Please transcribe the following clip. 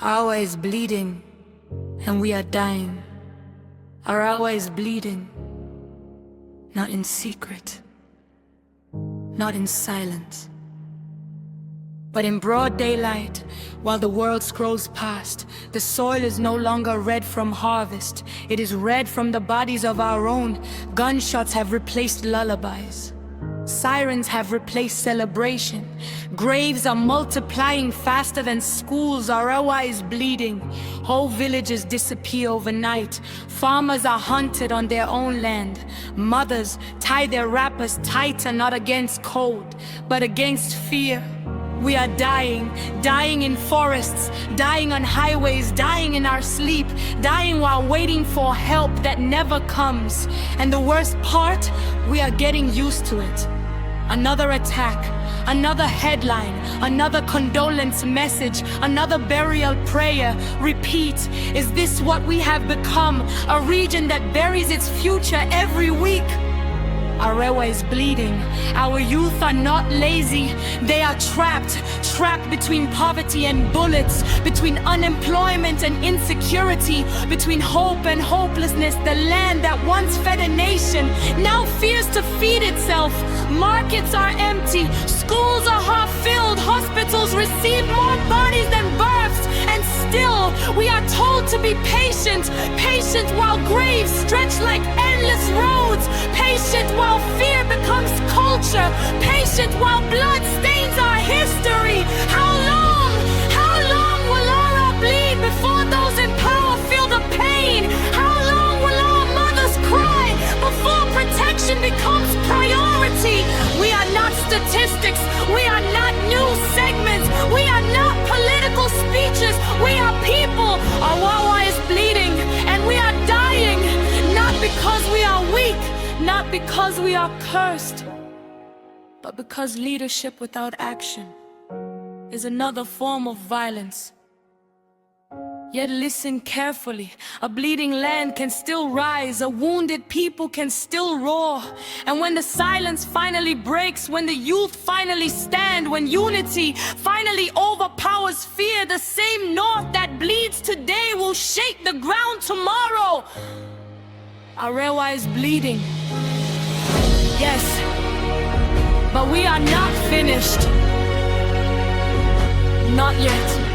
Arewa is bleeding, and we are dying. Arewa is bleeding, not in secret, not in silence, but in broad daylight. While the world scrolls past, the soil is no longer red from harvest. It is red from the bodies of our own. Gunshots have replaced lullabies. Sirens have replaced celebration. Graves are multiplying faster than schools. Arewa is bleeding. Whole villages disappear overnight. Farmers are hunted on their own land. Mothers tie their wrappers tighter, not against cold, but against fear. We are dying, dying in forests, dying on highways, dying in our sleep, dying while waiting for help that never comes. And the worst part, we are getting used to it. Another attack, another headline, another condolence message, another burial prayer. Repeat, is this what we have become? A region that buries its future every week? Arewa is bleeding. Our youth are not lazy. They are trapped between poverty and bullets, between unemployment and insecurity, between hope and hopelessness. The land that once fed a nation now fears to feed itself. Markets are empty, schools are half-filled, hospitals receive more bodies than births, and still we are told to be patient, patient while graves stretch like endless roads, patient while fear becomes culture, patient while blood stains our history. How long will Arewa bleed before those in power feel the pain? How long will our mothers cry before protection becomes priority? We are not statistics, we are not news segments, we are not political speeches, we are people. Arewa is bleeding and we are dying, not because we are weak, not because we are cursed, but because leadership without action is another form of violence. Yet listen carefully. A bleeding land can still rise, a wounded people can still roar. And when the silence finally breaks, when the youth finally stand, when unity finally overpowers fear, the same north that bleeds today will shake the ground tomorrow. Arewa is bleeding, yes, but we are not finished. Not yet.